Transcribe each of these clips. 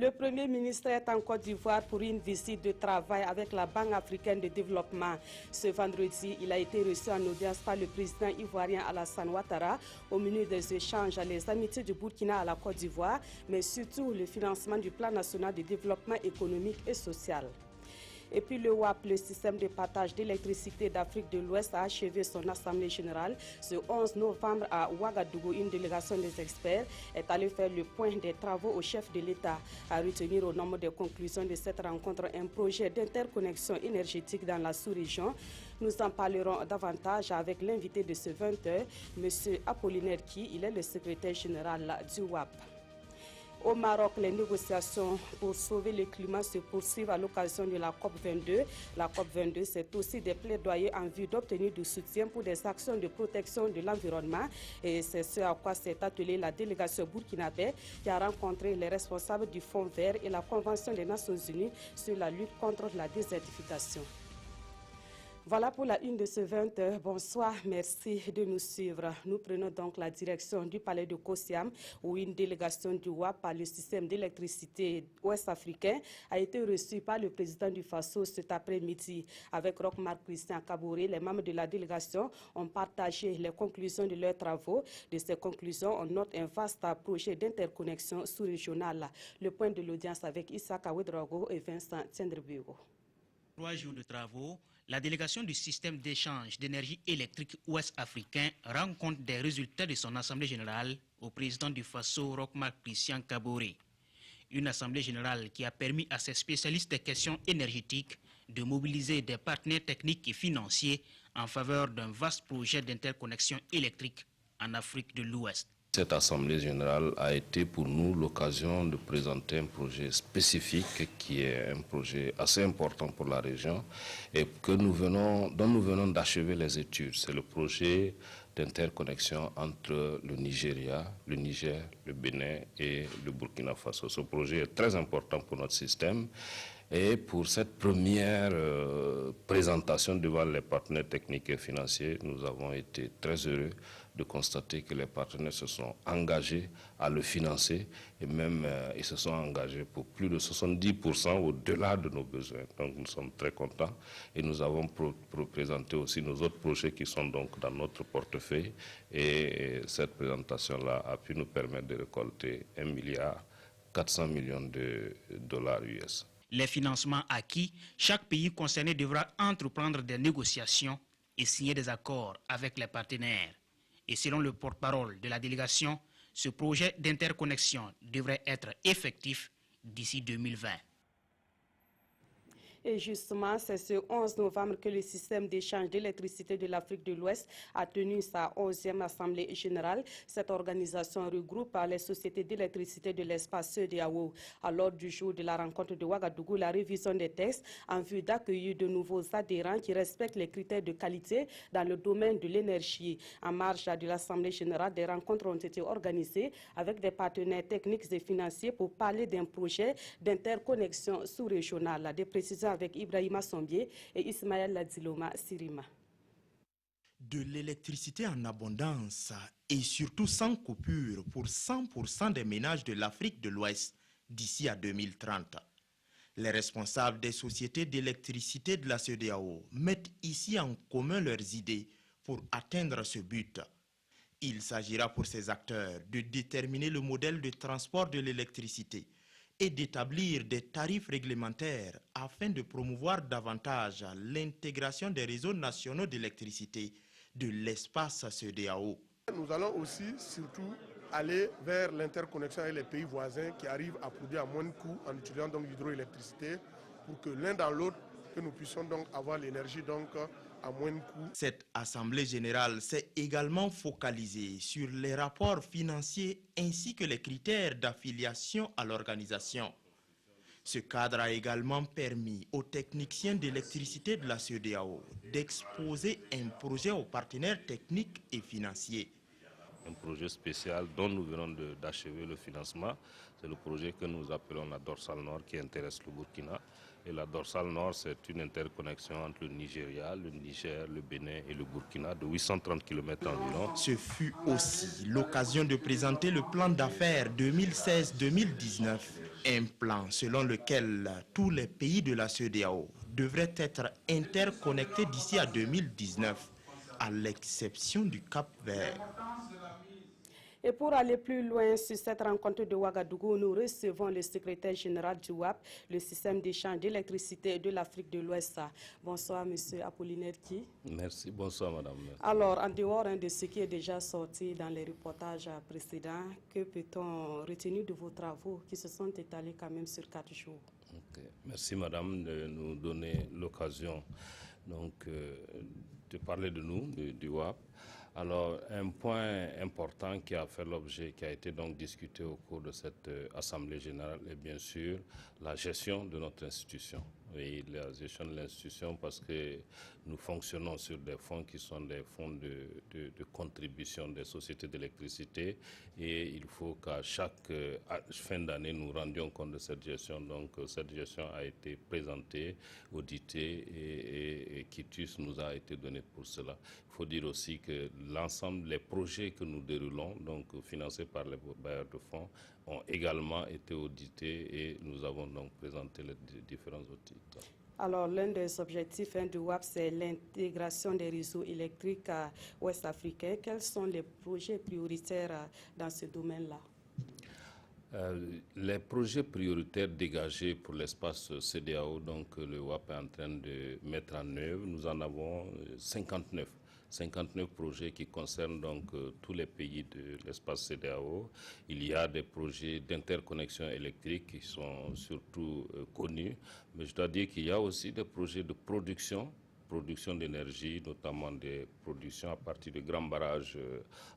Le Premier ministre est en Côte d'Ivoire pour une visite de travail avec la Banque africaine de développement. Ce vendredi, il a été reçu en audience par le président ivoirien Alassane Ouattara au menu des échanges les amitiés du Burkina à la Côte d'Ivoire, mais surtout le financement du plan national de développement économique et social. Et puis le WAP, le système de partage d'électricité d'Afrique de l'Ouest, a achevé son assemblée générale ce 11 novembre à Ouagadougou. Une délégation des experts est allée faire le point des travaux au chef de l'État. À retenir au nombre des conclusions de cette rencontre un projet d'interconnexion énergétique dans la sous-région. Nous en parlerons davantage avec l'invité de ce 20h, M. Apollinaire Ki. Il est le secrétaire général du WAP. Au Maroc, les négociations pour sauver le climat se poursuivent à l'occasion de la COP22. La COP22, c'est aussi des plaidoyers en vue d'obtenir du soutien pour des actions de protection de l'environnement. Et c'est ce à quoi s'est attelée la délégation burkinabé qui a rencontré les responsables du Fonds vert et la Convention des Nations Unies sur la lutte contre la désertification. Voilà pour la une de ce 20h. Bonsoir, merci de nous suivre. Nous prenons donc la direction du palais de Kosiam où une délégation du WAP par le système d'électricité ouest-africain a été reçue par le président du Faso cet après-midi. Avec Roch-Marc Christian Kaboré, les membres de la délégation ont partagé les conclusions de leurs travaux. De ces conclusions, on note un vaste projet d'interconnexion sous-régionale. Le point de l'audience avec Issa Ouedraogo et Vincent Tiendrebugo. 3 jours de travaux, la délégation du système d'échange d'énergie électrique ouest-africain rend compte des résultats de son assemblée générale au président du Faso, Roch-Marc Christian Kaboré. Une assemblée générale qui a permis à ces spécialistes des questions énergétiques de mobiliser des partenaires techniques et financiers en faveur d'un vaste projet d'interconnexion électrique en Afrique de l'Ouest. Cette assemblée générale a été pour nous l'occasion de présenter un projet spécifique qui est un projet assez important pour la région et dont nous venons d'achever les études. C'est le projet d'interconnexion entre le Nigeria, le Niger, le Bénin et le Burkina Faso. Ce projet est très important pour notre système. Et pour cette première présentation devant les partenaires techniques et financiers, nous avons été très heureux de constater que les partenaires se sont engagés à le financer et même ils se sont engagés pour plus de 70% au-delà de nos besoins. Donc nous sommes très contents et nous avons présenté aussi nos autres projets qui sont donc dans notre portefeuille et cette présentation-là a pu nous permettre de récolter 1,4 milliard de dollars US. Les financements acquis, chaque pays concerné devra entreprendre des négociations et signer des accords avec les partenaires. Et selon le porte-parole de la délégation, ce projet d'interconnexion devrait être effectif d'ici 2020. Et justement, c'est ce 11 novembre que le système d'échange d'électricité de l'Afrique de l'Ouest a tenu sa 11e assemblée générale. Cette organisation regroupe les sociétés d'électricité de l'espace CEDEAO. À l'ordre du jour de la rencontre de Ouagadougou, la révision des textes en vue d'accueillir de nouveaux adhérents qui respectent les critères de qualité dans le domaine de l'énergie. En marge de l'assemblée générale, des rencontres ont été organisées avec des partenaires techniques et financiers pour parler d'un projet d'interconnexion sous-régionale. Des précisions avec Ibrahima Sombier et Ismaël Ladiloma Sirima. De l'électricité en abondance et surtout sans coupure pour 100% des ménages de l'Afrique de l'Ouest d'ici à 2030. Les responsables des sociétés d'électricité de la CEDEAO mettent ici en commun leurs idées pour atteindre ce but. Il s'agira pour ces acteurs de déterminer le modèle de transport de l'électricité et d'établir des tarifs réglementaires afin de promouvoir davantage l'intégration des réseaux nationaux d'électricité de l'espace CEDEAO. Nous allons aussi surtout aller vers l'interconnexion avec les pays voisins qui arrivent à produire à moins de coûts en utilisant donc l'hydroélectricité pour que l'un dans l'autre, que nous puissions donc avoir l'énergie donc à moins de coûts. Cette assemblée générale s'est également focalisée sur les rapports financiers ainsi que les critères d'affiliation à l'organisation. Ce cadre a également permis aux techniciens d'électricité de la CEDEAO d'exposer un projet aux partenaires techniques et financiers. Un projet spécial dont nous venons d'achever le financement, c'est le projet que nous appelons la Dorsale Nord qui intéresse le Burkina. Et la Dorsale Nord, c'est une interconnexion entre le Nigeria, le Niger, le Bénin et le Burkina de 830 km environ. Ce fut aussi l'occasion de présenter le plan d'affaires 2016-2019 Un plan selon lequel tous les pays de la CEDEAO devraient être interconnectés d'ici à 2019, à l'exception du Cap-Vert. Et pour aller plus loin sur cette rencontre de Ouagadougou, nous recevons le secrétaire général du WAP, le système d'échange d'électricité de l'Afrique de l'Ouest. Bonsoir, monsieur Apollinaire Ki. Merci, bonsoir madame. Alors, en dehors de ce qui est déjà sorti dans les reportages précédents, que peut-on retenir de vos travaux qui se sont étalés quand même sur 4 jours? Merci madame de nous donner l'occasion de parler de nous, du WAP. Alors, un point important qui a fait l'objet, qui a été donc discuté au cours de cette Assemblée générale est bien sûr la gestion de notre institution. Oui, la gestion de l'institution parce que nous fonctionnons sur des fonds qui sont des fonds de contribution des sociétés d'électricité et il faut qu'à chaque fin d'année nous rendions compte de cette gestion. Donc cette gestion a été présentée, auditée et quitus nous a été donné pour cela. Il faut dire aussi que l'ensemble des projets que nous déroulons, donc financés par les bailleurs de fonds, ont également été audités et nous avons donc présenté les différents outils. Alors, l'un des objectifs du WAP, c'est l'intégration des réseaux électriques ouest-africains. Quels sont les projets prioritaires dans ce domaine-là? Les projets prioritaires dégagés pour l'espace CEDEAO, donc le WAP est en train de mettre en œuvre, nous en avons 59 projets qui concernent donc tous les pays de l'espace CEDEAO. Il y a des projets d'interconnexion électrique qui sont surtout connus, mais je dois dire qu'il y a aussi des projets de production d'énergie, notamment des productions à partir de grands barrages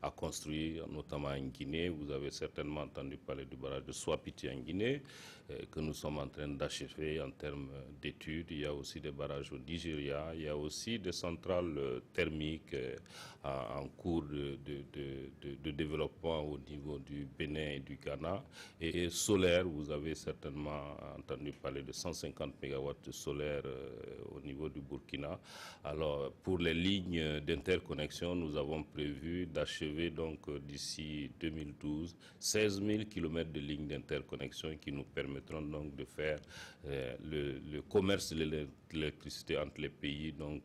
à construire, notamment en Guinée. Vous avez certainement entendu parler du barrage de Swapiti en Guinée, que nous sommes en train d'achever en termes d'études. Il y a aussi des barrages au Nigeria, il y a aussi des centrales thermiques en cours de développement au niveau du Bénin et du Ghana. Et solaire, vous avez certainement entendu parler de 150 MW de solaire au niveau du Burkina. Alors, pour les lignes d'interconnexion, nous avons prévu d'achever donc d'ici 2012 16 000 km de lignes d'interconnexion qui nous permettront donc de faire le commerce de l'électricité entre les pays, donc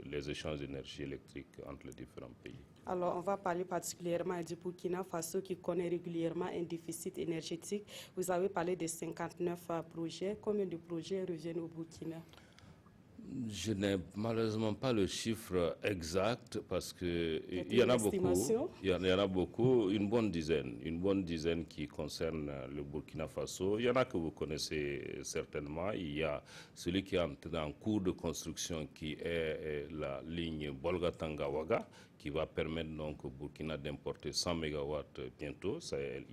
les échanges d'énergie électrique entre les différents pays. Alors, on va parler particulièrement du Burkina Faso qui connaît régulièrement un déficit énergétique. Vous avez parlé de 59 projets. Combien de projets reviennent au Burkina? Je n'ai malheureusement pas le chiffre exact parce que il y en a beaucoup. Il y en a beaucoup, une bonne dizaine qui concerne le Burkina Faso. Il y en a que vous connaissez certainement. Il y a celui qui est en cours de construction qui est la ligne Bolgatanga-Ouaga, qui va permettre donc au Burkina d'importer 100 MW bientôt.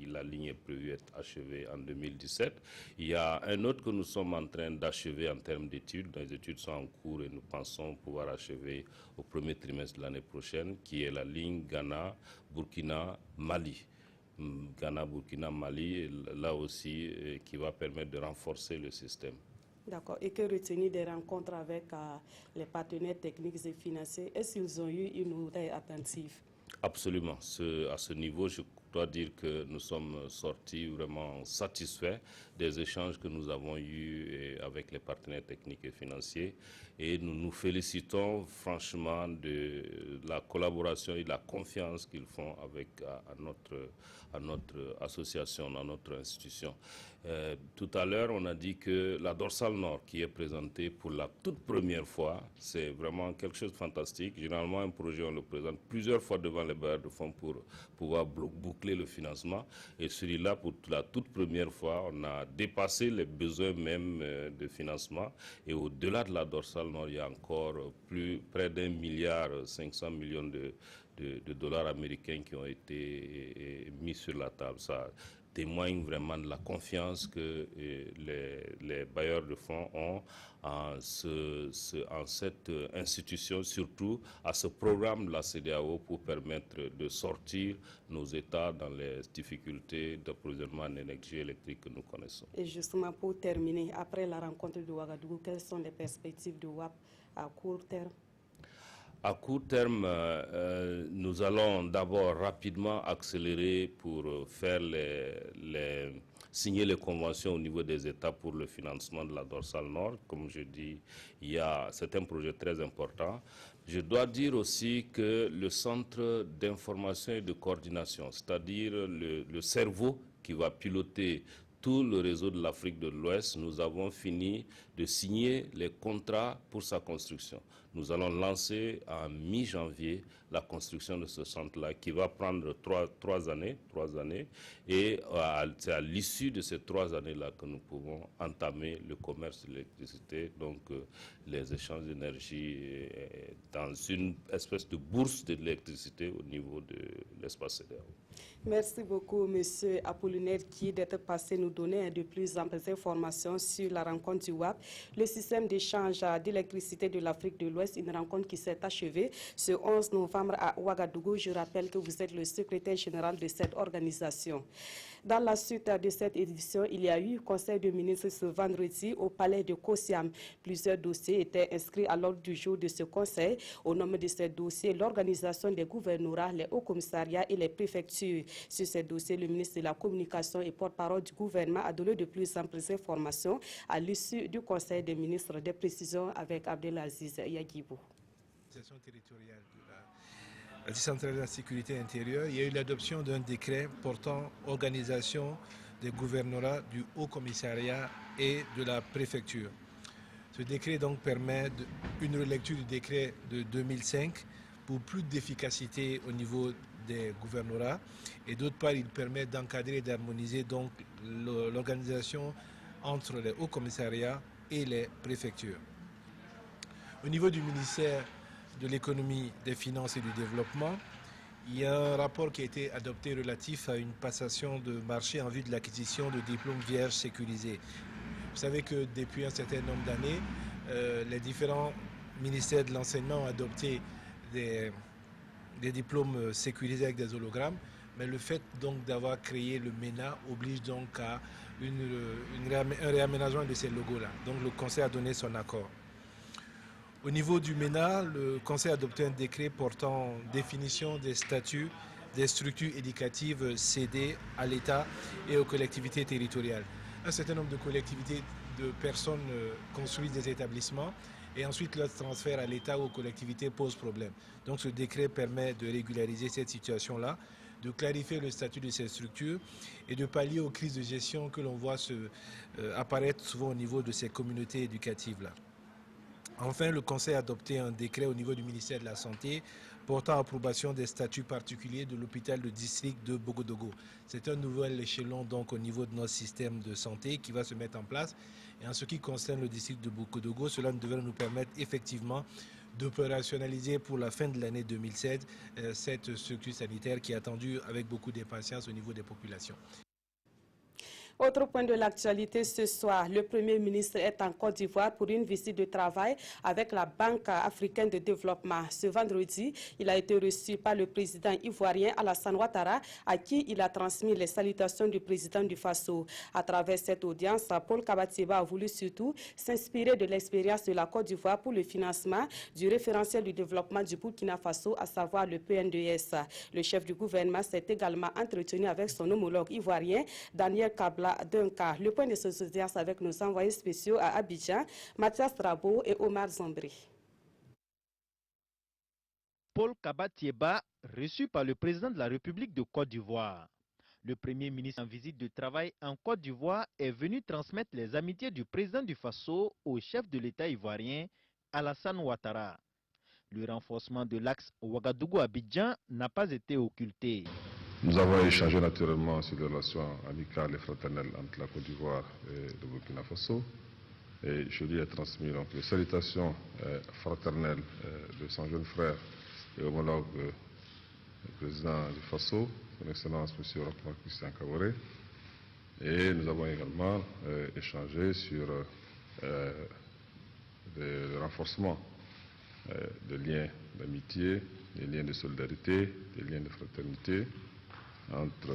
La ligne est prévue être achevée en 2017. Il y a un autre que nous sommes en train d'achever en termes d'études. Les études sont en cours et nous pensons pouvoir achever au premier trimestre de l'année prochaine, qui est la ligne Ghana-Burkina-Mali. Ghana-Burkina-Mali, là aussi, qui va permettre de renforcer le système. D'accord. Et que retenir des rencontres avec les partenaires techniques et financiers? Est-ce qu'ils ont eu une oreille attentive? Absolument. À ce niveau, je dois dire que nous sommes sortis vraiment satisfaits des échanges que nous avons eus avec les partenaires techniques et financiers. Et nous nous félicitons franchement de la collaboration et de la confiance qu'ils font à notre association, à notre institution. Tout à l'heure, on a dit que la dorsale nord qui est présentée pour la toute première fois, c'est vraiment quelque chose de fantastique. Généralement, un projet, on le présente plusieurs fois devant les bailleurs de fonds pour pouvoir boucler le financement. Et celui-là, pour la toute première fois, on a dépassé les besoins même de financement. Et au-delà de la dorsale nord, il y a encore près d'1,5 milliard de dollars américains qui ont été mis sur la table. Ça témoigne vraiment de la confiance que les bailleurs de fonds ont en cette institution, surtout à ce programme de la CEDEAO pour permettre de sortir nos États dans les difficultés d'approvisionnement en énergie électrique que nous connaissons. Et justement, pour terminer, après la rencontre de Ouagadougou, quelles sont les perspectives de WAP à court terme? À court terme, nous allons d'abord rapidement accélérer pour faire signer les conventions au niveau des États pour le financement de la dorsale nord. Comme je dis, c'est un projet très important. Je dois dire aussi que le centre d'information et de coordination, c'est-à-dire le cerveau qui va piloter tout le réseau de l'Afrique de l'Ouest, nous avons fini de signer les contrats pour sa construction. Nous allons lancer en mi-janvier la construction de ce centre-là qui va prendre trois années. Et c'est à l'issue de ces 3 années-là que nous pouvons entamer le commerce de l'électricité, donc les échanges d'énergie dans une espèce de bourse de l'électricité au niveau de l'espace CEDEAO. Merci beaucoup, M. Apollinaire, qui d'être passé nous donner de plus amples informations sur la rencontre du WAP, le système d'échange d'électricité de l'Afrique de l'Ouest, une rencontre qui s'est achevée ce 11 novembre à Ouagadougou. Je rappelle que vous êtes le secrétaire général de cette organisation. Dans la suite de cette édition, il y a eu conseil de ministres ce vendredi au palais de Kosiam. Plusieurs dossiers étaient inscrits à l'ordre du jour de ce conseil. Au nom de ces dossiers, l'organisation des gouvernorats, les hauts commissariats et les préfectures. Sur ces dossiers, le ministre de la Communication et porte-parole du gouvernement a donné de plus amples informations à l'issue du conseil des ministres. Des précisions avec Abdelaziz Yagibou. Territoriale de la décentralisation de la sécurité intérieure, il y a eu l'adoption d'un décret portant organisation des gouvernorats, du Haut Commissariat et de la préfecture. Ce décret donc permet une relecture du décret de 2005 pour plus d'efficacité au niveau des gouvernorats et d'autre part il permet d'encadrer et d'harmoniser donc l'organisation entre les hauts commissariats et les préfectures. Au niveau du ministère de l'économie, des finances et du développement, il y a un rapport qui a été adopté relatif à une passation de marché en vue de l'acquisition de diplômes vierges sécurisés. Vous savez que depuis un certain nombre d'années, les différents ministères de l'enseignement ont adopté des diplômes sécurisés avec des hologrammes, mais le fait donc d'avoir créé le MENA oblige donc à un réaménagement de ces logos-là. Donc le Conseil a donné son accord. Au niveau du MENA, le Conseil a adopté un décret portant définition des statuts des structures éducatives cédées à l'État et aux collectivités territoriales. Un certain nombre de collectivités, de personnes construisent des établissements et ensuite leur transfert à l'État ou aux collectivités pose problème. Donc ce décret permet de régulariser cette situation-là, de clarifier le statut de ces structures et de pallier aux crises de gestion que l'on voit apparaître souvent au niveau de ces communautés éducatives-là. Enfin, le Conseil a adopté un décret au niveau du ministère de la Santé portant approbation des statuts particuliers de l'hôpital de district de Bogodogo. C'est un nouvel échelon donc au niveau de notre système de santé qui va se mettre en place. Et en ce qui concerne le district de Bogodogo, cela devrait nous permettre effectivement d'opérationnaliser pour la fin de l'année 2016 cette structure sanitaire qui est attendue avec beaucoup d'impatience au niveau des populations. Autre point de l'actualité ce soir, le Premier ministre est en Côte d'Ivoire pour une visite de travail avec la Banque africaine de développement. Ce vendredi, il a été reçu par le président ivoirien Alassane Ouattara, à qui il a transmis les salutations du président du Faso. À travers cette audience, Paul Kabatieba a voulu surtout s'inspirer de l'expérience de la Côte d'Ivoire pour le financement du référentiel du développement du Burkina Faso, à savoir le PNDS. Le chef du gouvernement s'est également entretenu avec son homologue ivoirien, Daniel Kabla, d'un cas. Le point de cette audience avec nos envoyés spéciaux à Abidjan, Mathias Rabo et Omar Zambri. Paul Kabatieba, reçu par le président de la République de Côte d'Ivoire. Le Premier ministre en visite de travail en Côte d'Ivoire est venu transmettre les amitiés du président du Faso au chef de l'État ivoirien, Alassane Ouattara. Le renforcement de l'axe Ouagadougou-Abidjan n'a pas été occulté. Nous avons échangé naturellement sur les relations amicales et fraternelles entre la Côte d'Ivoire et le Burkina Faso. Et je lui ai transmis donc les salutations fraternelles de son jeune frère et homologue président du Faso, son Excellence M. Roch-Marc Christian Kaboré. Et nous avons également échangé sur le renforcement des liens d'amitié, des liens de solidarité, des liens de fraternité entre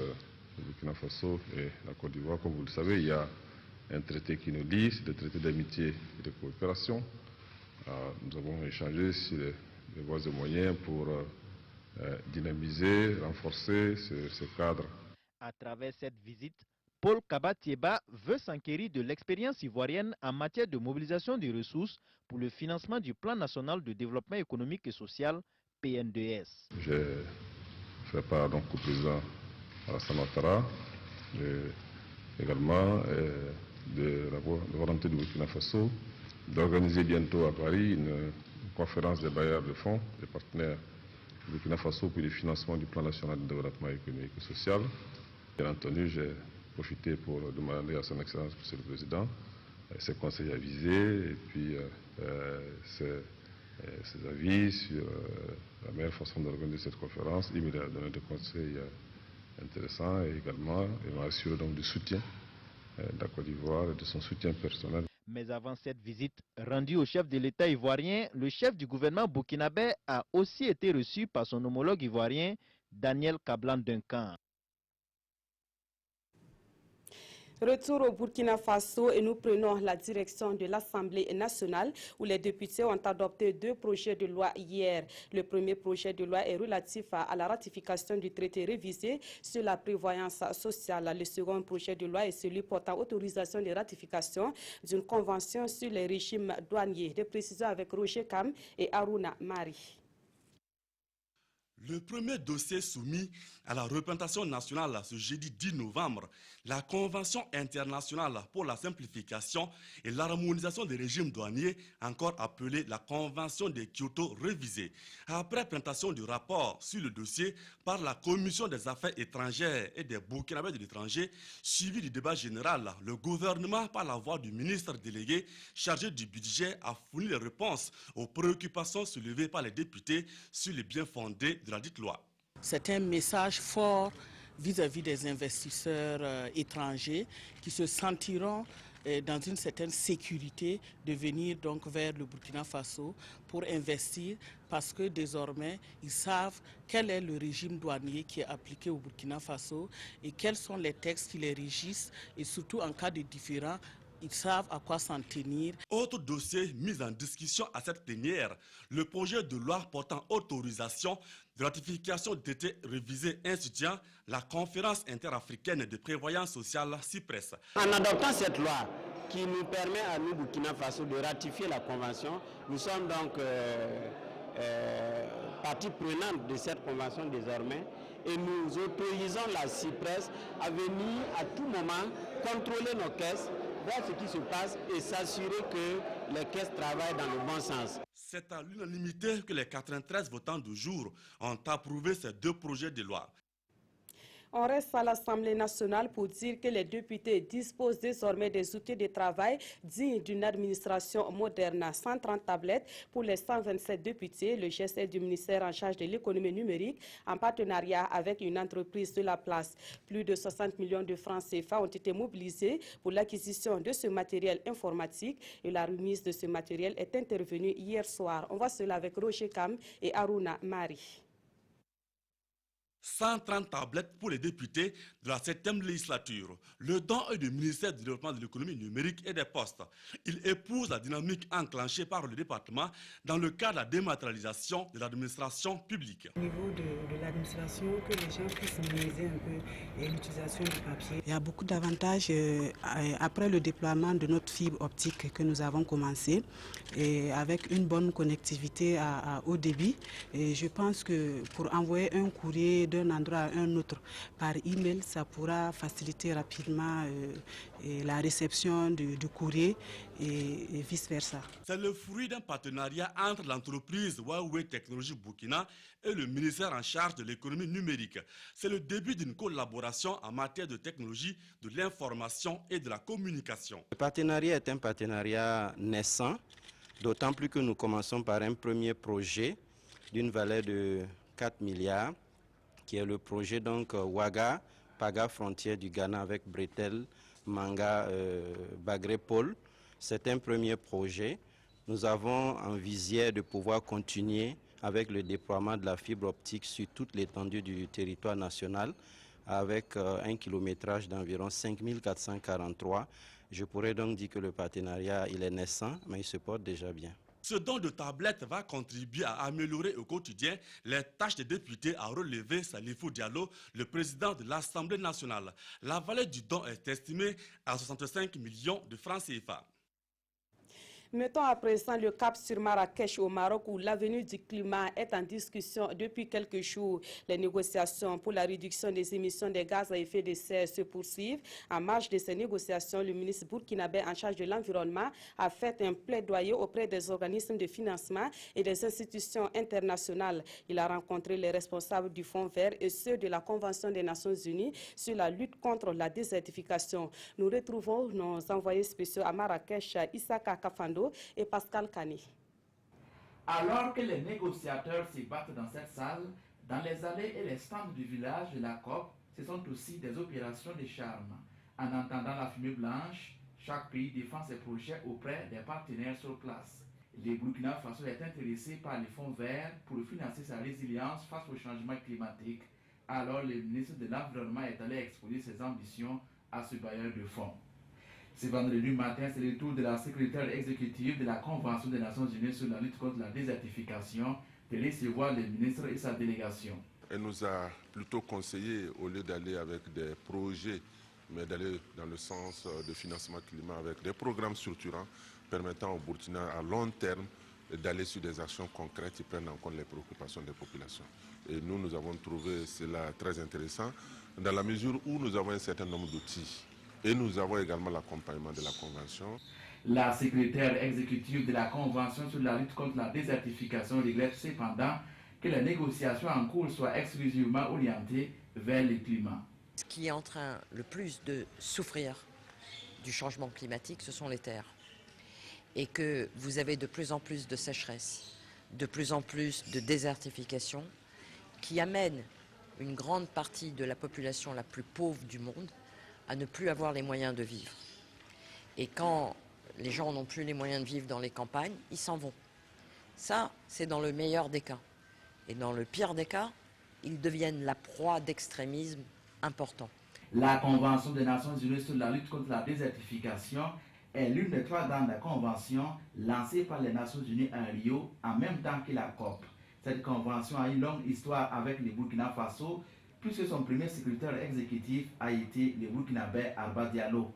le Burkina Faso et la Côte d'Ivoire. Comme vous le savez, il y a un traité qui nous lie, c'est le traité d'amitié et de coopération. Nous avons échangé sur les voies et moyens pour dynamiser, renforcer ce cadre. À travers cette visite, Paul Kabatieba veut s'enquérir de l'expérience ivoirienne en matière de mobilisation des ressources pour le financement du Plan national de développement économique et social, PNDS. J'ai fait part donc au président Alassane Ouattara, également de la volonté du Burkina Faso d'organiser bientôt à Paris une conférence des bailleurs de fonds, des partenaires du Burkina Faso pour le financement du Plan national de développement économique et social. Bien entendu, j'ai profité pour demander à son Excellence, Monsieur le Président, ses conseils avisés et puis ses avis sur la meilleure façon d'organiser cette conférence. Il m'a donné des conseils intéressants et également il m'a assuré donc du soutien de la Côte d'Ivoire et de son soutien personnel. Mais avant cette visite rendue au chef de l'État ivoirien, le chef du gouvernement burkinabé a aussi été reçu par son homologue ivoirien, Daniel Kablan-Duncan. Retour au Burkina Faso et nous prenons la direction de l'Assemblée nationale où les députés ont adopté 2 projets de loi hier. Le premier projet de loi est relatif à la ratification du traité révisé sur la prévoyance sociale. Le second projet de loi est celui portant autorisation de ratification d'une convention sur les régimes douaniers. Des précisions avec Roger Kam et Aruna Mari. Le premier dossier soumis à la représentation nationale ce jeudi 10 novembre, la Convention internationale pour la simplification et l'harmonisation des régimes douaniers, encore appelée la Convention de Kyoto révisée. Après présentation du rapport sur le dossier par la Commission des affaires étrangères et des Burkinabés de l'étranger, suivi du débat général, le gouvernement, par la voix du ministre délégué chargé du budget, a fourni les réponses aux préoccupations soulevées par les députés sur les bien fondés de la dite loi. C'est un message fort vis-à-vis des investisseurs étrangers qui se sentiront dans une certaine sécurité de venir donc vers le Burkina Faso pour investir parce que désormais ils savent quel est le régime douanier qui est appliqué au Burkina Faso et quels sont les textes qui les régissent et surtout en cas de différend, ils savent à quoi s'en tenir. Autre dossier mis en discussion à cette plénière, le projet de loi portant autorisation de ratification du traité révisé instituant la conférence interafricaine de prévoyance sociale CIPRES. En adoptant cette loi qui nous permet à nous, Burkina Faso, de ratifier la convention, nous sommes donc partie prenante de cette convention désormais et nous autorisons la CIPRES à venir à tout moment contrôler nos caisses, voir ce qui se passe et s'assurer que les caisses travaillent dans le bon sens. C'est à l'unanimité que les 93 votants du jour ont approuvé ces 2 projets de loi. On reste à l'Assemblée nationale pour dire que les députés disposent désormais des outils de travail dignes d'une administration moderne. 130 tablettes pour les 127 députés. Le geste est du ministère en charge de l'économie numérique en partenariat avec une entreprise de la place. Plus de 60 millions de francs CFA ont été mobilisés pour l'acquisition de ce matériel informatique et la remise de ce matériel est intervenue hier soir. On voit cela avec Roger Kam et Aruna Mari. 130 tablettes pour les députés de la 7e législature. Le don est du ministère du développement de l'économie numérique et des postes. Il épouse la dynamique enclenchée par le département dans le cadre de la dématérialisation de l'administration publique. Au niveau de l'administration, que les gens puissent minimiser un peu l'utilisation du papier. Il y a beaucoup d'avantages après le déploiement de notre fibre optique que nous avons commencé et avec une bonne connectivité à haut débit. Et je pense que pour envoyer un courrier d'un endroit à un autre par email, ça pourra faciliter rapidement la réception du courrier et vice-versa. C'est le fruit d'un partenariat entre l'entreprise Huawei Technologies Burkina et le ministère en charge de l'économie numérique. C'est le début d'une collaboration en matière de technologie, de l'information et de la communication. Le partenariat est un partenariat naissant, d'autant plus que nous commençons par un premier projet d'une valeur de 4 milliards, qui est le projet donc Ouaga, Paga frontière du Ghana avec Bretel, Manga, Bagré Pôle. C'est un premier projet. Nous avons en visière de pouvoir continuer avec le déploiement de la fibre optique sur toute l'étendue du territoire national avec un kilométrage d'environ 5443. Je pourrais donc dire que le partenariat il est naissant, mais il se porte déjà bien. Ce don de tablettes va contribuer à améliorer au quotidien les tâches des députés, a relevé Salifou Diallo, le président de l'Assemblée nationale. La valeur du don est estimée à 65 millions de francs CFA. Mettons à présent le cap sur Marrakech au Maroc où l'avenir du climat est en discussion depuis quelques jours. Les négociations pour la réduction des émissions de gaz à effet de serre se poursuivent. En marge de ces négociations, le ministre burkinabé en charge de l'environnement a fait un plaidoyer auprès des organismes de financement et des institutions internationales. Il a rencontré les responsables du Fonds vert et ceux de la Convention des Nations Unies sur la lutte contre la désertification. Nous retrouvons nos envoyés spéciaux à Marrakech, Issaka Kafando et Pascal Kani. Alors que les négociateurs se battent dans cette salle, dans les allées et les stands du village de la COP, ce sont aussi des opérations de charme. En entendant la fumée blanche, chaque pays défend ses projets auprès des partenaires sur place. Le Burkina Faso est intéressé par les fonds verts pour financer sa résilience face au changement climatique. Alors le ministre de l'Environnement est allé exposer ses ambitions à ce bailleur de fonds. Ce vendredi matin, c'est le tour de la secrétaire exécutive de la Convention des Nations Unies sur la lutte contre la désertification de recevoir le ministre et sa délégation. Elle nous a plutôt conseillé, au lieu d'aller avec des projets, mais d'aller dans le sens de financement climat avec des programmes structurants permettant au Burkina à long terme d'aller sur des actions concrètes qui prennent en compte les préoccupations des populations. Et nous avons trouvé cela très intéressant dans la mesure où nous avons un certain nombre d'outils. Et nous avons également l'accompagnement de la Convention. La secrétaire exécutive de la Convention sur la lutte contre la désertification regrette cependant que les négociations en cours soient exclusivement orientées vers le climat. Ce qui est en train le plus de souffrir du changement climatique, ce sont les terres. Et que vous avez de plus en plus de sécheresse, de plus en plus de désertification, qui amène une grande partie de la population la plus pauvre du monde à ne plus avoir les moyens de vivre. Et quand les gens n'ont plus les moyens de vivre dans les campagnes, ils s'en vont. Ça, c'est dans le meilleur des cas. Et dans le pire des cas, ils deviennent la proie d'extrémismes importants. La Convention des Nations Unies sur la lutte contre la désertification est l'une des 3 grandes conventions lancées par les Nations Unies à Rio en même temps que la COP. Cette convention a une longue histoire avec le Burkina Faso, puisque son premier secrétaire exécutif a été le Burkinabé Arba Diallo.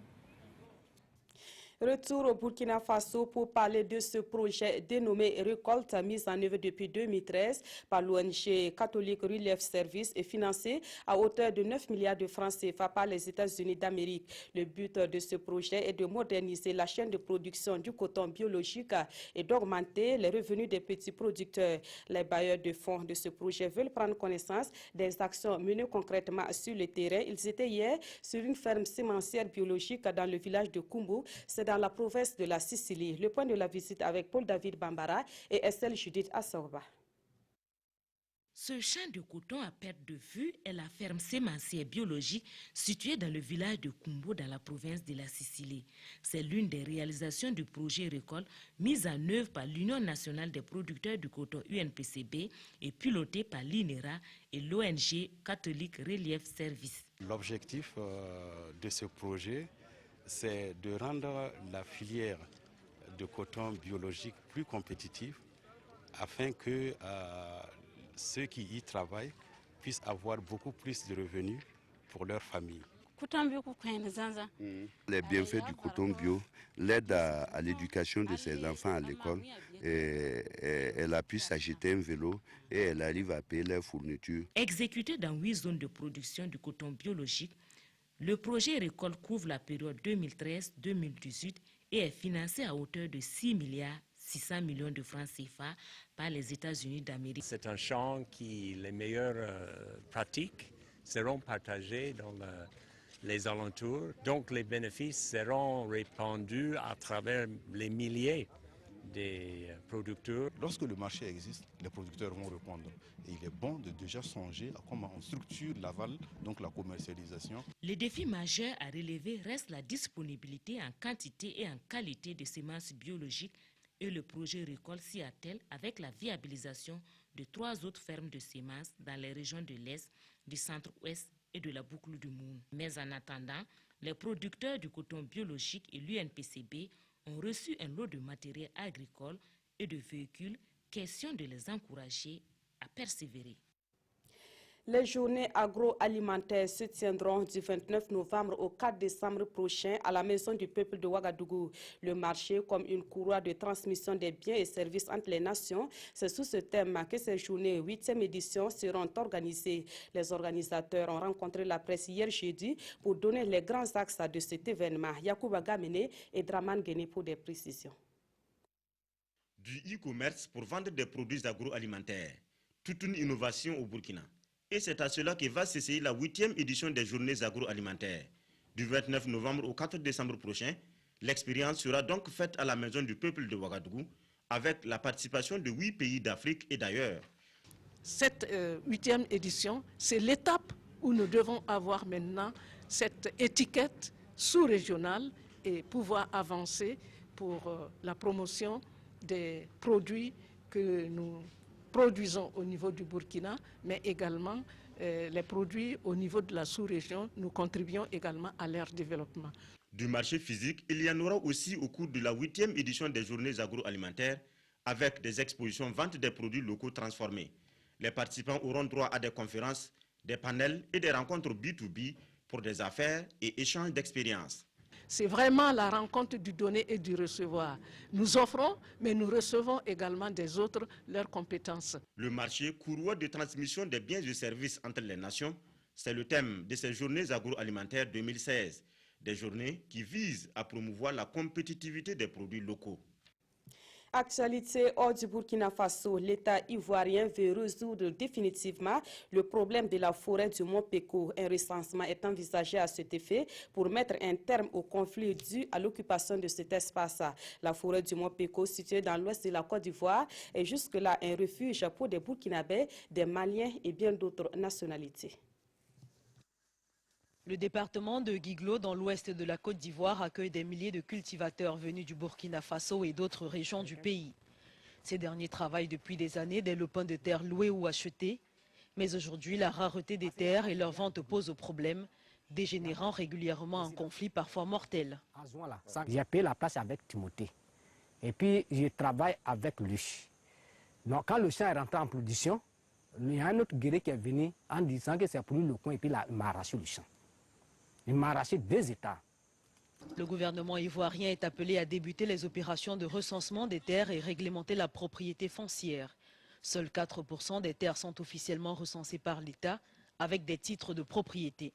Retour au Burkina Faso pour parler de ce projet dénommé Récolte, mis en œuvre depuis 2013 par l'ONG catholique Relief Service et financé à hauteur de 9 milliards de francs CFA par les États-Unis d'Amérique. Le but de ce projet est de moderniser la chaîne de production du coton biologique et d'augmenter les revenus des petits producteurs. Les bailleurs de fonds de ce projet veulent prendre connaissance des actions menées concrètement sur le terrain. Ils étaient hier sur une ferme sémencière biologique dans le village de Kumbu. C'est dans la province de la Sicile. Le point de la visite avec Paul-David Bambara et Estelle Judith Assorba. Ce champ de coton à perte de vue est la ferme sémencière biologique située dans le village de Kumbo dans la province de la Sicile. C'est l'une des réalisations du projet Récolte mise en œuvre par l'Union nationale des producteurs du coton UNPCB et pilotée par l'INERA et l'ONG catholique Relief Service. L'objectif de ce projet, c'est de rendre la filière de coton biologique plus compétitive afin que ceux qui y travaillent puissent avoir beaucoup plus de revenus pour leur famille. Les bienfaits du coton bio l'aident à l'éducation de ses enfants à l'école. Elle a pu s'acheter un vélo et elle arrive à payer leurs fournitures. Exécuté dans 8 zones de production du coton biologique, le projet Récolte couvre la période 2013-2018 et est financé à hauteur de 6 milliards 600 millions de francs CFA par les États-Unis d'Amérique. C'est un champ qui les meilleures pratiques seront partagées dans les alentours. Donc les bénéfices seront répandus à travers les milliers des producteurs. Lorsque le marché existe, les producteurs vont répondre. Et il est bon de déjà songer à comment on structure l'aval, donc la commercialisation. Le défi majeur à relever reste la disponibilité en quantité et en qualité de semences biologiques et le projet Récolte s'y attelle avec la viabilisation de 3 autres fermes de semences dans les régions de l'Est, du Centre-Ouest et de la boucle du Moune. Mais en attendant, les producteurs du coton biologique et l'UNPCB ont reçu un lot de matériel agricole et de véhicules, question de les encourager à persévérer. Les journées agroalimentaires se tiendront du 29 novembre au 4 décembre prochain à la Maison du Peuple de Ouagadougou. Le marché comme une courroie de transmission des biens et services entre les nations, c'est sous ce thème que ces journées 8e édition seront organisées. Les organisateurs ont rencontré la presse hier jeudi pour donner les grands axes de cet événement. Yacouba Gamene et Draman Guéné pour des précisions. Du e-commerce pour vendre des produits agroalimentaires, toute une innovation au Burkina. Et c'est à cela que va s'essayer la 8e édition des journées agroalimentaires. Du 29 novembre au 4 décembre prochain, l'expérience sera donc faite à la Maison du Peuple de Ouagadougou avec la participation de 8 pays d'Afrique et d'ailleurs. Cette 8e édition, c'est l'étape où nous devons avoir maintenant cette étiquette sous-régionale et pouvoir avancer pour la promotion des produits que nous produisons au niveau du Burkina, mais également les produits au niveau de la sous-région. Nous contribuons également à leur développement. Du marché physique, il y en aura aussi au cours de la 8e édition des journées agroalimentaires avec des expositions vente des produits locaux transformés. Les participants auront droit à des conférences, des panels et des rencontres B2B pour des affaires et échanges d'expériences. C'est vraiment la rencontre du donner et du recevoir. Nous offrons, mais nous recevons également des autres leurs compétences. Le marché, courroie de transmission des biens et services entre les nations, c'est le thème de ces journées agroalimentaires 2016. Des journées qui visent à promouvoir la compétitivité des produits locaux. Actualité hors du Burkina Faso, l'État ivoirien veut résoudre définitivement le problème de la forêt du Mont Péko. Un recensement est envisagé à cet effet pour mettre un terme au conflit dû à l'occupation de cet espace. La forêt du Mont Péko, située dans l'ouest de la Côte d'Ivoire, est jusque-là un refuge pour des Burkinabés, des Maliens et bien d'autres nationalités. Le département de Guiglo, dans l'ouest de la Côte d'Ivoire, accueille des milliers de cultivateurs venus du Burkina Faso et d'autres régions du pays. Ces derniers travaillent depuis des années des lopins de terre loués ou achetés. Mais aujourd'hui, la rareté des terres et leur vente pose problème, dégénérant régulièrement en conflit parfois mortel. J'ai payé la place avec Timothée. Et puis, je travaille avec lui. Donc, quand le champ est rentré en production, il y a un autre guerrier qui est venu en disant que c'est pour lui le coin et puis il m'a arraché le champ. Il m'a arraché 2 hectares. Le gouvernement ivoirien est appelé à débuter les opérations de recensement des terres et réglementer la propriété foncière. Seuls 4% des terres sont officiellement recensées par l'État avec des titres de propriété.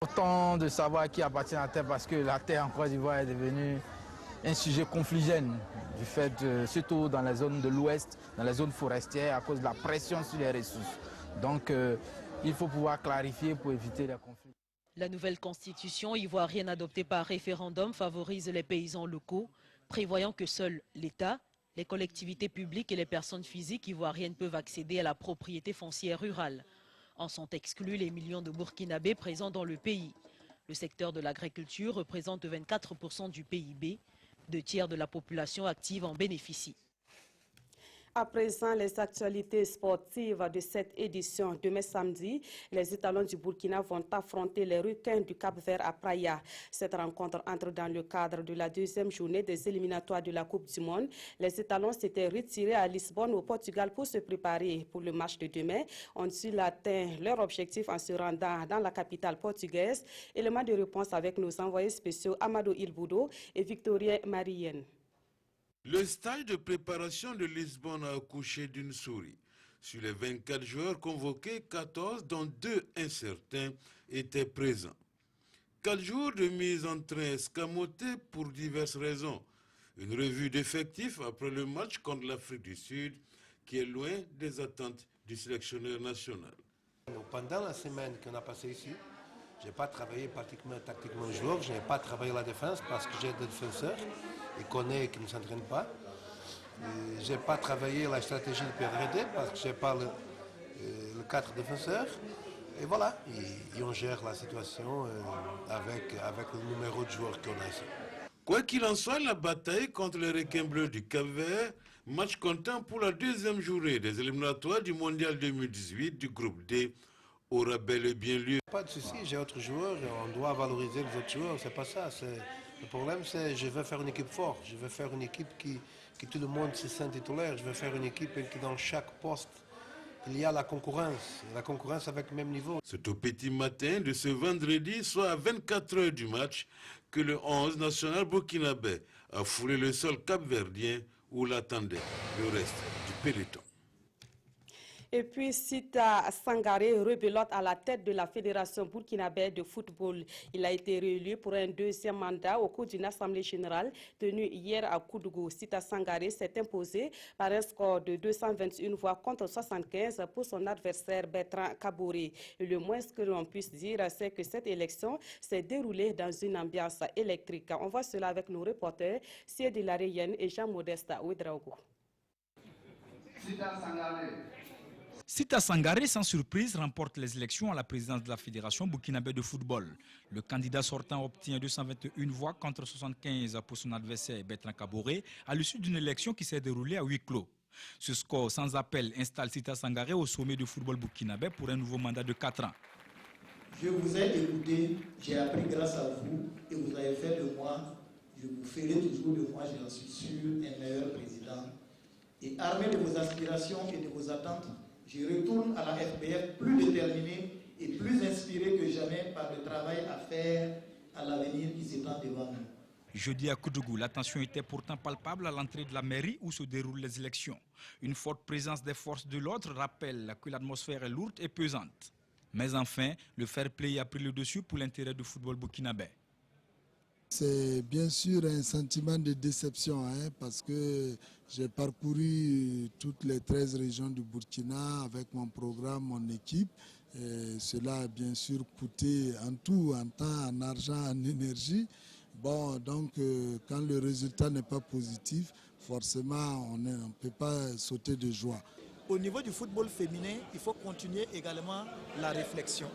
Important de savoir qui appartient à la terre parce que la terre en Côte d'Ivoire est devenue un sujet confligène, du fait, surtout dans les zones de l'Ouest, dans les zones forestières, à cause de la pression sur les ressources. Donc, il faut pouvoir clarifier pour éviter les conflits. La nouvelle constitution ivoirienne adoptée par référendum favorise les paysans locaux, prévoyant que seuls l'État, les collectivités publiques et les personnes physiques ivoiriennes peuvent accéder à la propriété foncière rurale. En sont exclus les millions de Burkinabés présents dans le pays. Le secteur de l'agriculture représente 24% du PIB. 2 tiers de la population active en bénéficient. À présent, les actualités sportives de cette édition. Demain samedi, les étalons du Burkina vont affronter les requins du Cap-Vert à Praia. Cette rencontre entre dans le cadre de la 2e journée des éliminatoires de la Coupe du Monde. Les étalons s'étaient retirés à Lisbonne au Portugal pour se préparer pour le match de demain. Ont-ils atteint leur objectif en se rendant dans la capitale portugaise? Élément de réponse avec nos envoyés spéciaux Amadou Ilboudo et Victorien Marienne. Le stage de préparation de Lisbonne a accouché d'une souris. Sur les 24 joueurs convoqués, 14, dont 2 incertains, étaient présents. 4 jours de mise en train escamotés pour diverses raisons. Une revue d'effectifs après le match contre l'Afrique du Sud, qui est loin des attentes du sélectionneur national. Pendant la semaine qu'on a passée ici, je n'ai pas travaillé pratiquement tactiquement le joueur, je n'ai pas travaillé la défense parce que j'ai des défenseurs. Il connaît qui ne s'entraîne pas. Je n'ai pas travaillé la stratégie de PRD parce que je n'ai pas le 4 défenseurs. Et voilà, et on gère la situation avec le numéro de joueurs qu'on a ici. Quoi qu'il en soit, la bataille contre les requins bleus du Cap-Vert, match comptant pour la 2e journée des éliminatoires du Mondial 2018 du groupe D, aura bel et bien lieu. Pas de souci, j'ai autres joueurs, on doit valoriser les autres joueurs, c'est pas ça. Le problème, c'est que je veux faire une équipe forte. Je veux faire une équipe qui tout le monde se sent titulaire. Je veux faire une équipe qui, dans chaque poste, il y a la concurrence avec le même niveau. C'est au petit matin de ce vendredi, soit à 24 heures du match, que le 11 national burkinabé a foulé le sol capverdien où l'attendait le reste du peloton. Et puis, Sita Sangaré, rebelote à la tête de la Fédération burkinabé de football. Il a été réélu pour un deuxième mandat au cours d'une assemblée générale tenue hier à Koudougou. Sita Sangaré s'est imposé par un score de 221 voix contre 75 pour son adversaire Bertrand Kaboré. Et le moins que l'on puisse dire, c'est que cette élection s'est déroulée dans une ambiance électrique. On voit cela avec nos reporters Siedi Lareyen et Jean-Modeste Ouedraogo. Sita Sangaré. Sita Sangaré, sans surprise, remporte les élections à la présidence de la Fédération burkinabé de football. Le candidat sortant obtient 221 voix contre 75 pour son adversaire Bertrand Kaboré à l'issue d'une élection qui s'est déroulée à huis clos. Ce score sans appel installe Sita Sangaré au sommet du football burkinabé pour un nouveau mandat de 4 ans. Je vous ai écouté, j'ai appris grâce à vous et vous avez fait de moi, je vous ferai toujours de moi, j'en suis sûr, un meilleur président. Et armé de vos aspirations et de vos attentes, je retourne à la FBF plus déterminé et plus inspiré que jamais par le travail à faire à l'avenir qui s'étend devant nous. Jeudi à Koudougou, la tension était pourtant palpable à l'entrée de la mairie où se déroulent les élections. Une forte présence des forces de l'ordre rappelle que l'atmosphère est lourde et pesante. Mais enfin, le fair play a pris le dessus pour l'intérêt du football burkinabé. C'est bien sûr un sentiment de déception parce que j'ai parcouru toutes les 13 régions du Burkina avec mon programme, mon équipe. Et cela a bien sûr coûté en tout, en temps, en argent, en énergie. Bon, donc quand le résultat n'est pas positif, forcément on ne peut pas sauter de joie. Au niveau du football féminin, il faut continuer également la réflexion.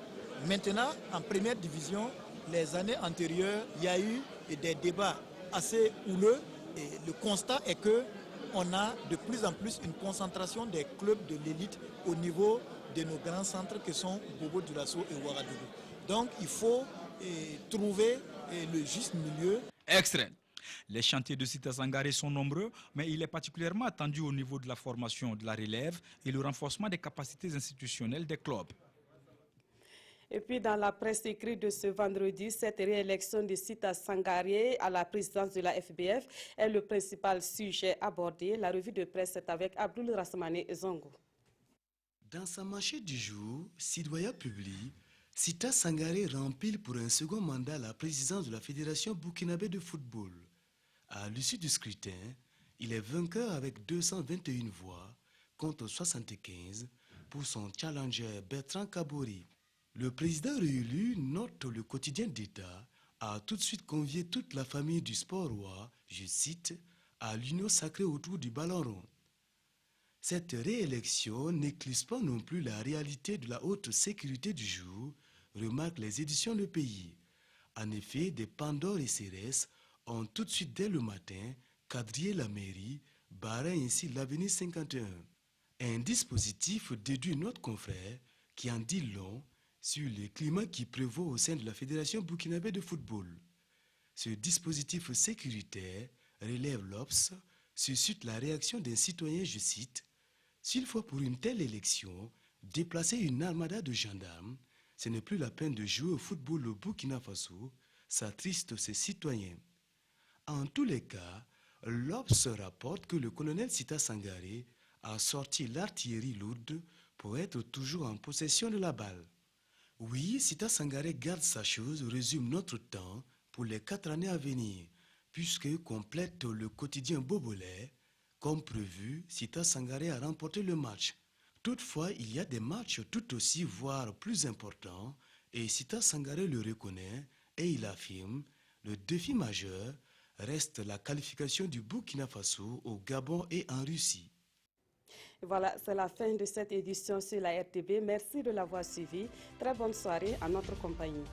Maintenant, en première division, les années antérieures, il y a eu des débats assez houleux et le constat est qu'on a de plus en plus une concentration des clubs de l'élite au niveau de nos grands centres que sont Bobo Dioulasso et Ouagadougou. Donc il faut trouver le juste milieu. Extrait. Les chantiers de Sita Sangaré sont nombreux, mais il est particulièrement attendu au niveau de la formation de la relève et le renforcement des capacités institutionnelles des clubs. Et puis dans la presse écrite de ce vendredi, cette réélection de Sita Sangaré à la présidence de la FBF est le principal sujet abordé. La revue de presse est avec Abdoul Rasmane Zongo. Dans sa manchette du jour, Citoyen publie Sita Sangaré rempile pour un second mandat la présidence de la Fédération burkinabé de football. À l'issue du scrutin, il est vainqueur avec 221 voix contre 75 pour son challenger Bertrand Kaboré. Le président réélu, note le quotidien d'État, a tout de suite convié toute la famille du sport roi, je cite, à l'union sacrée autour du ballon rond. Cette réélection n'éclipse pas non plus la réalité de la haute sécurité du jour, remarquent les éditions Le Pays. En effet, des Pandore et Cérès ont tout de suite dès le matin quadrillé la mairie, barrant ainsi l'avenue 51. Un dispositif déduit notre confrère qui en dit long sur le climat qui prévaut au sein de la Fédération burkinabé de football. Ce dispositif sécuritaire, relève l'Obs, suscite la réaction d'un citoyen, je cite, « S'il faut pour une telle élection déplacer une armada de gendarmes, ce n'est plus la peine de jouer au football au Burkina Faso, s'attriste ces citoyens. » En tous les cas, l'Obs rapporte que le colonel Sita Sangaré a sorti l'artillerie lourde pour être toujours en possession de la balle. Oui, Sita Sangaré garde sa chose, résume notre temps pour les 4 années à venir, puisque complète le quotidien Bobolais. Comme prévu, Sita Sangaré a remporté le match. Toutefois, il y a des matchs tout aussi, voire plus importants, et Sita Sangaré le reconnaît et il affirme, le défi majeur reste la qualification du Burkina Faso au Gabon et en Russie. Voilà, c'est la fin de cette édition sur la RTB. Merci de l'avoir suivi. Très bonne soirée à notre compagnie.